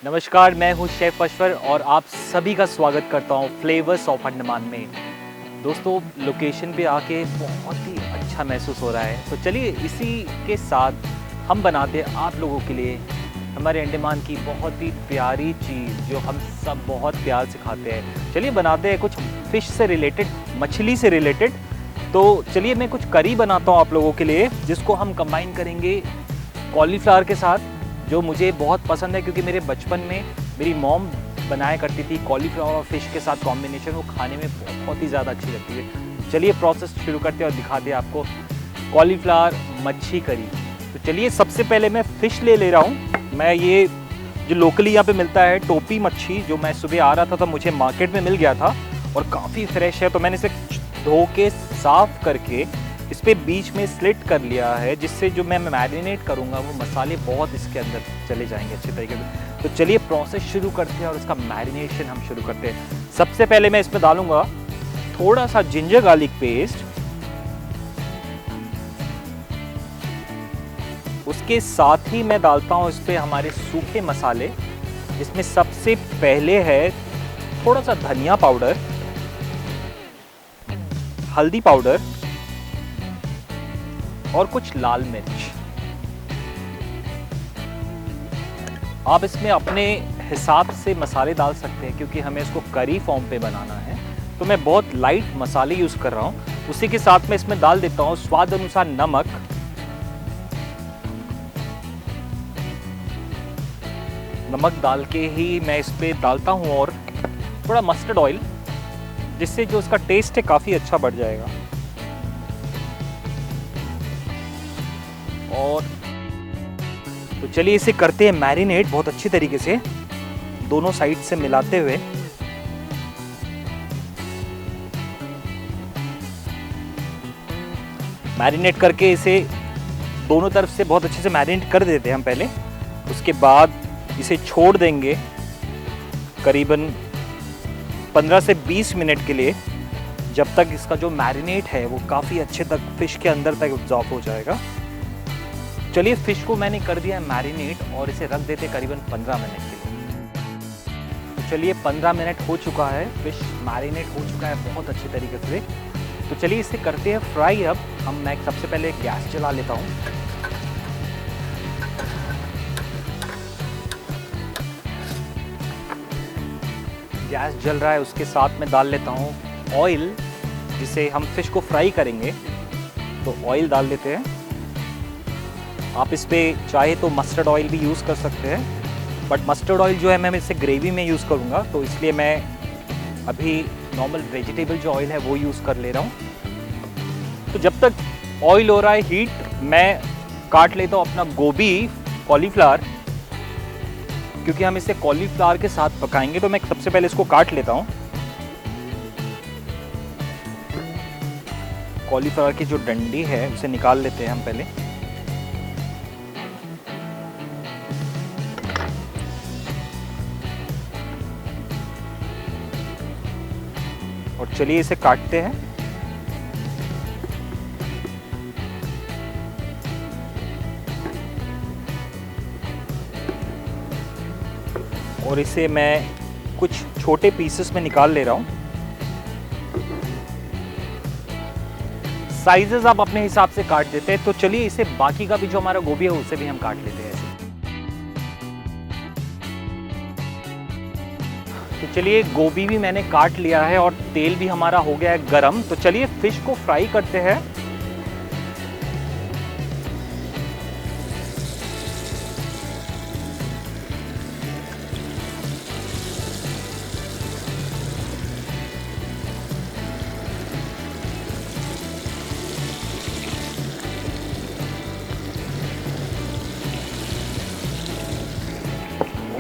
नमस्कार, मैं हूँ शेफ अश्वर और आप सभी का स्वागत करता हूँ फ्लेवर्स ऑफ अंडमान में। दोस्तों, लोकेशन पे आके बहुत ही अच्छा महसूस हो रहा है। तो चलिए इसी के साथ हम बनाते हैं आप लोगों के लिए हमारे अंडमान की बहुत ही प्यारी चीज़ जो हम सब बहुत प्यार से खाते हैं। चलिए बनाते हैं कुछ फ़िश से रिलेटेड, मछली से रिलेटेड। तो चलिए मैं कुछ करी बनाता हूँ आप लोगों के लिए, जिसको हम कंबाइन करेंगे कॉलीफ्लावर के साथ, जो मुझे बहुत पसंद है क्योंकि मेरे बचपन में मेरी मॉम बनाया करती थी कॉलीफ्लावर और फिश के साथ कॉम्बिनेशन। वो खाने में बहुत ही ज़्यादा अच्छी लगती है। चलिए प्रोसेस शुरू करते हैं और दिखाते हैं आपको कॉलीफ्लावर मच्छी करी। तो चलिए सबसे पहले मैं फ़िश ले रहा हूँ। मैं ये जो लोकली यहाँ पे मिलता है टोपी मच्छी, जो मैं सुबह आ रहा था तो मुझे मार्केट में मिल गया था और काफ़ी फ्रेश है। तो मैंने इसे धो के साफ़ करके इस पर बीच में स्लिट कर लिया है, जिससे जो मैं मैरिनेट करूँगा वो मसाले बहुत इसके अंदर चले जाएंगे अच्छे तरीके से। तो चलिए प्रोसेस शुरू करते हैं और उसका मैरिनेशन हम शुरू करते हैं। सबसे पहले मैं इसमें डालूंगा थोड़ा सा जिंजर गार्लिक पेस्ट, उसके साथ ही मैं डालता हूँ इस पर हमारे सूखे मसाले, जिसमें सबसे पहले है थोड़ा सा धनिया पाउडर, हल्दी पाउडर और कुछ लाल मिर्च। आप इसमें अपने हिसाब से मसाले डाल सकते हैं क्योंकि हमें इसको करी फॉर्म पे बनाना है। तो मैं बहुत लाइट मसाले यूज़ कर रहा हूँ। उसी के साथ मैं इसमें डाल देता हूँ स्वाद अनुसार नमक, नमक डाल के ही मैं इस पर डालता हूँ और थोड़ा मस्टर्ड ऑयल, जिससे जो उसका टेस्ट है काफ़ी अच्छा बढ़ जाएगा। और तो चलिए इसे करते हैं मैरिनेट बहुत अच्छी तरीके से, दोनों साइड से मिलाते हुए। मैरिनेट करके इसे दोनों तरफ से बहुत अच्छे से मैरिनेट कर देते हैं हम पहले। उसके बाद इसे छोड़ देंगे करीबन 15 से 20 मिनट के लिए, जब तक इसका जो मैरिनेट है वो काफ़ी अच्छे तक फिश के अंदर तक एब्जॉर्ब हो जाएगा। चलिए फिश को मैंने कर दिया है मैरिनेट और इसे रख देते करीबन 15 मिनट के लिए। तो चलिए 15 मिनट हो चुका है, फिश मैरिनेट हो चुका है बहुत अच्छे तरीके से। तो चलिए इसे करते हैं फ्राई। अब मैं सबसे पहले गैस जला लेता हूँ। गैस जल रहा है, उसके साथ में डाल लेता हूँ ऑयल, जिसे हम फिश को फ्राई करेंगे। तो ऑयल डाल देते हैं। आप इस पर चाहे तो मस्टर्ड ऑयल भी यूज़ कर सकते हैं, बट मस्टर्ड ऑयल जो है मैं इसे ग्रेवी में यूज़ करूँगा, तो इसलिए मैं अभी नॉर्मल वेजिटेबल जो ऑयल है वो यूज़ कर ले रहा हूँ। तो जब तक ऑयल हो रहा है हीट, मैं काट लेता हूँ अपना गोभी कॉलीफ्लावर, क्योंकि हम इसे कॉलीफ्लावर के साथ पकाएंगे। तो मैं सबसे पहले इसको काट लेता हूँ। कॉलीफ्लावर की जो डंडी है उसे निकाल लेते हैं हम पहले। और चलिए इसे काटते हैं। और इसे मैं कुछ छोटे पीसेस में निकाल ले रहा हूँ। साइजेस आप अपने हिसाब से काट देते हैं। तो चलिए इसे बाकी का भी जो हमारा गोभी है उसे भी हम काट लेते हैं ऐसे। तो चलिए गोभी भी मैंने काट लिया है और तेल भी हमारा हो गया है गरम। तो चलिए फिश को फ्राई करते हैं।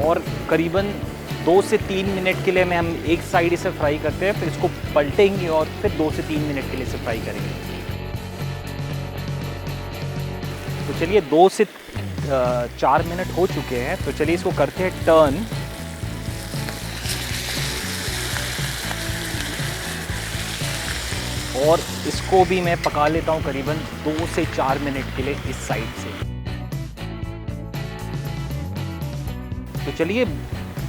और करीबन 2 से 3 मिनट के लिए हम एक साइड इसे फ्राई करते हैं, फिर इसको पलटेंगे और फिर 2 से 3 मिनट के लिए इसे फ्राई करेंगे। तो चलिए 2 से 4 मिनट हो चुके हैं। तो चलिए इसको करते हैं टर्न। और इसको भी मैं पका लेता हूँ करीबन 2 से 4 मिनट के लिए इस साइड से। तो चलिए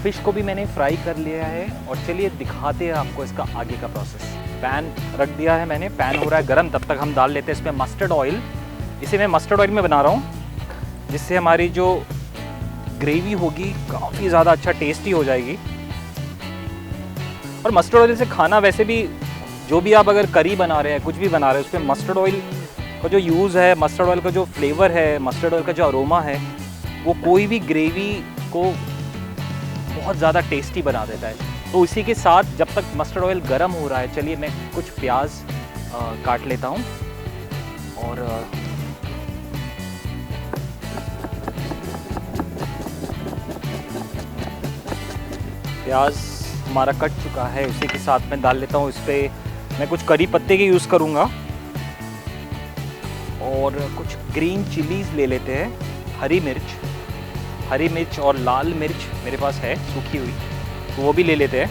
फिश को भी मैंने फ्राई कर लिया है और चलिए दिखाते हैं आपको इसका आगे का प्रोसेस। पैन रख दिया है मैंने, पैन हो रहा है गर्म, तब तक हम डाल लेते हैं इसमें मस्टर्ड ऑयल। इसे मैं मस्टर्ड ऑयल में बना रहा हूँ, जिससे हमारी जो ग्रेवी होगी काफ़ी ज़्यादा अच्छा टेस्टी हो जाएगी। और मस्टर्ड ऑयल से खाना वैसे भी, जो भी आप अगर करी बना रहे हैं, कुछ भी बना रहे हैं, उसमें मस्टर्ड ऑयल का जो यूज़ है, मस्टर्ड ऑयल का जो फ्लेवर है, मस्टर्ड ऑयल का जो अरोमा है, वो कोई भी ग्रेवी को बहुत ज़्यादा टेस्टी बना देता है। तो इसी के साथ जब तक मस्टर्ड ऑयल गर्म हो रहा है, चलिए मैं कुछ प्याज काट लेता हूँ। और प्याज हमारा कट चुका है, उसी के साथ मैं डाल लेता हूँ इस पर मैं कुछ करी पत्ते के यूज़ करूँगा और कुछ ग्रीन चिलीज़ ले लेते हैं। हरी मिर्च और लाल मिर्च मेरे पास है सूखी हुई, तो वो भी ले लेते हैं।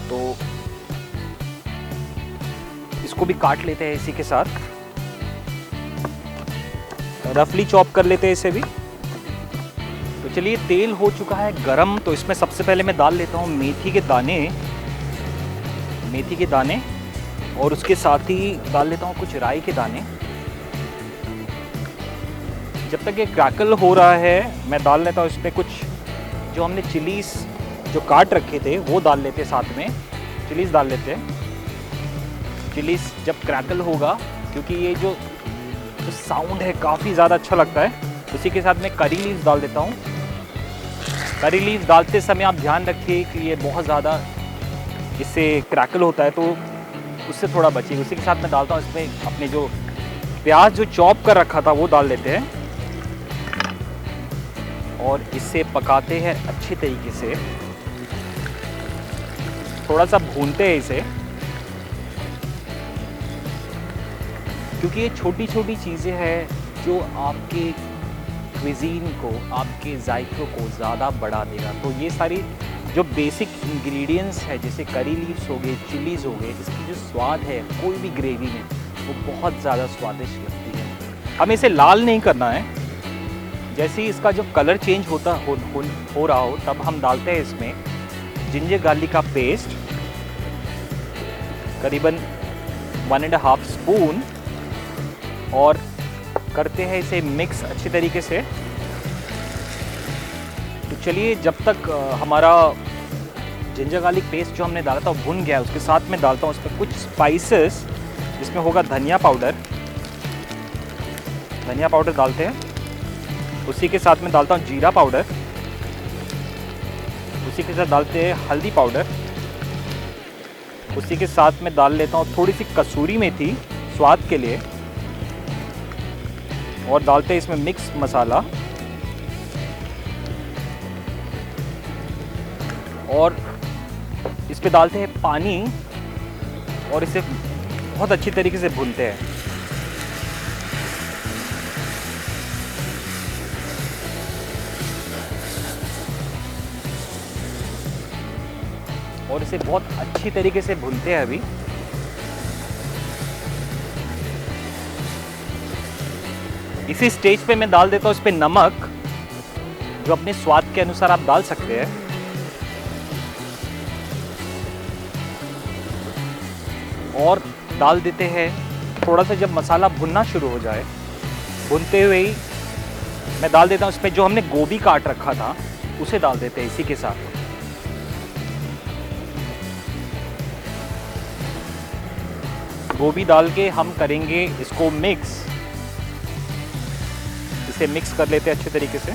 तो इसको भी काट लेते हैं इसी के साथ, रफली चॉप कर लेते हैं इसे भी। तो चलिए तेल हो चुका है गरम, तो इसमें सबसे पहले मैं डाल लेता हूँ मेथी के दाने और उसके साथ ही डाल लेता हूँ कुछ राई के दाने। जब तक ये क्रैकल हो रहा है मैं डाल लेता हूँ इसमें कुछ जो हमने चिलीज़ जो काट रखे थे वो डाल लेते हैं, साथ में चिलीज़ डाल लेते हैं। चिलीज़ जब क्रैकल होगा, क्योंकि ये जो साउंड है काफ़ी ज़्यादा अच्छा लगता है, उसी के साथ मैं करी लीव्स डाल देता हूँ। करी लीव्स डालते समय आप ध्यान रखिए कि ये बहुत ज़्यादा इससे क्रैकल होता है, तो उससे थोड़ा बचिए। उसी के साथ मैं डालता हूँ इसमें अपने जो प्याज जो चॉप कर रखा था वो डाल देते हैं और इसे पकाते हैं अच्छी तरीके से। थोड़ा सा भूनते हैं इसे, क्योंकि ये छोटी छोटी चीज़ें हैं जो आपके क्विजीन को, आपके जायकों को ज़्यादा बढ़ा देगा। तो ये सारी जो बेसिक इंग्रेडिएंट्स है, जैसे करी लीव्स हो गए, चिलीज़ हो गए, इसकी जो स्वाद है कोई भी ग्रेवी में वो बहुत ज़्यादा स्वादिष्ट लगती है। हमें इसे लाल नहीं करना है, जैसे ही इसका जो कलर चेंज हो रहा हो तब हम डालते हैं इसमें जिंजर गार्लिक का पेस्ट, करीबन 1.5 स्पून, और करते हैं इसे मिक्स अच्छी तरीके से। तो चलिए जब तक हमारा जिंजर गार्लिक पेस्ट जो हमने डाला था वो भुन गया, उसके साथ में डालता हूँ उसमें कुछ स्पाइसेस, जिसमें होगा धनिया पाउडर डालते हैं। उसी के साथ में डालता हूँ जीरा पाउडर, उसी के साथ डालते हैं हल्दी पाउडर, उसी के साथ में डाल लेता हूँ थोड़ी सी कसूरी मेथी स्वाद के लिए, और डालते हैं इसमें मिक्स मसाला, और इस पे डालते हैं पानी और इसे बहुत अच्छी तरीके से भूनते हैं। और इसे बहुत अच्छी तरीके से भूनते हैं अभी। इसी स्टेज पे मैं डाल देता हूँ इस पे नमक, जो अपने स्वाद के अनुसार आप डाल सकते हैं। और डाल देते हैं थोड़ा सा, जब मसाला भुनना शुरू हो जाए, भुनते हुए ही मैं डाल देता हूँ इसमें जो हमने गोभी काट रखा था उसे डाल देते हैं इसी के साथ। गोभी डाल के हम करेंगे इसको मिक्स, इसे मिक्स कर लेते हैं अच्छे तरीके से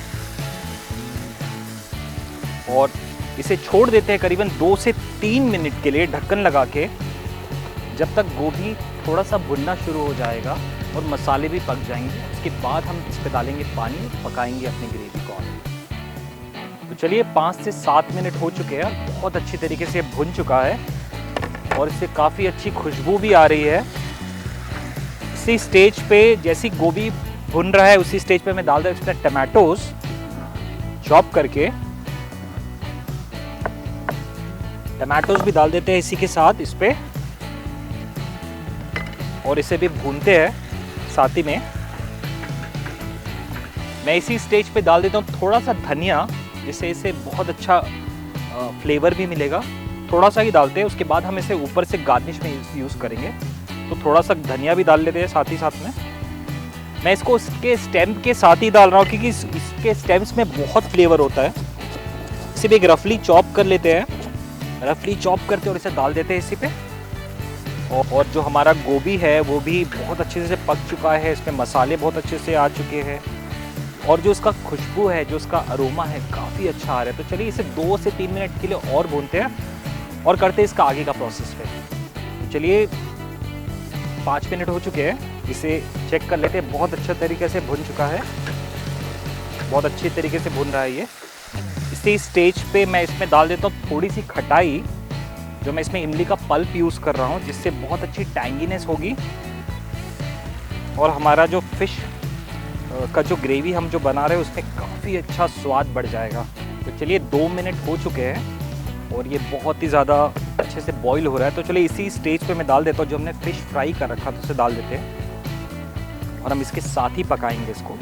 और इसे छोड़ देते हैं करीबन 2 से 3 मिनट के लिए ढक्कन लगा के, जब तक गोभी थोड़ा सा भुनना शुरू हो जाएगा और मसाले भी पक जाएंगे। उसके बाद हम इस पर डालेंगे पानी, पकाएंगे अपनी ग्रेवी को। तो चलिए 5 से 7 मिनट हो चुके हैं, बहुत अच्छी तरीके से भुन चुका है और इससे काफ़ी अच्छी खुशबू भी आ रही है। इसी स्टेज पे जैसी गोभी भुन रहा है उसी स्टेज पे मैं डाल दूँ इसमें टमाटोज चॉप करके, टमाटोज भी डाल देते हैं इसी के साथ इस पे और इसे भी भूनते हैं साथ ही में। मैं इसी स्टेज पे डाल देता हूँ थोड़ा सा धनिया, जिससे इसे बहुत अच्छा फ्लेवर भी मिलेगा। थोड़ा सा ही डालते हैं, उसके बाद हम इसे ऊपर से गार्निश में यूज़ करेंगे। तो थोड़ा सा धनिया भी डाल लेते हैं साथ ही साथ में। मैं इसको इसके स्टेम के साथ ही डाल रहा हूँ क्योंकि इसके स्टेम्स में बहुत फ्लेवर होता है। इसे भी एक रफली चॉप कर लेते हैं, रफली चॉप करते और इसे डाल देते हैं इसी पे। और जो हमारा गोभी है वो भी बहुत अच्छे से पक चुका है, इसमें मसाले बहुत अच्छे से आ चुके हैं और जो इसका खुशबू है, जो इसका अरोमा है काफ़ी अच्छा आ रहा है। तो चलिए इसे 2 से 3 मिनट के लिए और भूनते हैं और करते हैं इसका आगे का प्रोसेस फिर। तो चलिए 5 मिनट हो चुके हैं, इसे चेक कर लेते हैं। बहुत अच्छा तरीके से भुन चुका है, बहुत अच्छी तरीके से भुन रहा है ये। इसी स्टेज पे मैं इसमें डाल देता हूँ थोड़ी सी खटाई, जो मैं इसमें इमली का पल्प यूज़ कर रहा हूँ, जिससे बहुत अच्छी टैंगीनेस होगी और हमारा जो फिश का जो ग्रेवी हम जो बना रहे हैं उसमें काफ़ी अच्छा स्वाद बढ़ जाएगा। तो चलिए 2 मिनट हो चुके हैं और ये बहुत ही ज़्यादा अच्छे से बॉईल हो रहा है। तो चलिए इसी स्टेज पे मैं डाल देता हूँ जो हमने फ़िश फ्राई कर रखा था, उसे डाल देते हैं और हम इसके साथ ही पकाएंगे इसको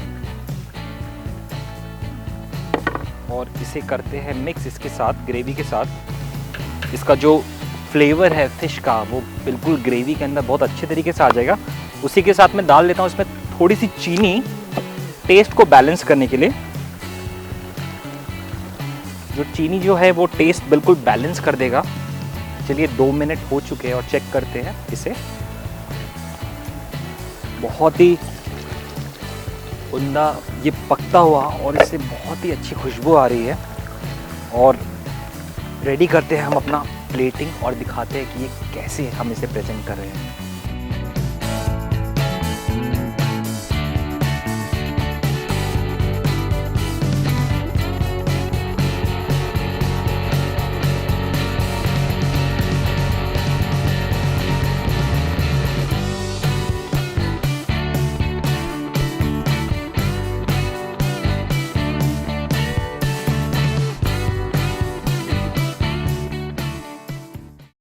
और इसे करते हैं मिक्स इसके साथ, ग्रेवी के साथ। इसका जो फ्लेवर है फ़िश का वो बिल्कुल ग्रेवी के अंदर बहुत अच्छे तरीके से आ जाएगा। उसी के साथ मैं डाल देता हूँ इसमें थोड़ी सी चीनी, टेस्ट को बैलेंस करने के लिए। जो चीनी जो है वो टेस्ट बिल्कुल बैलेंस कर देगा। चलिए 2 मिनट हो चुके हैं और चेक करते हैं इसे। बहुत ही उम्दा ये पकता हुआ और इससे बहुत ही अच्छी खुशबू आ रही है। और रेडी करते हैं हम अपना प्लेटिंग और दिखाते हैं कि ये कैसे हम इसे प्रेजेंट कर रहे हैं।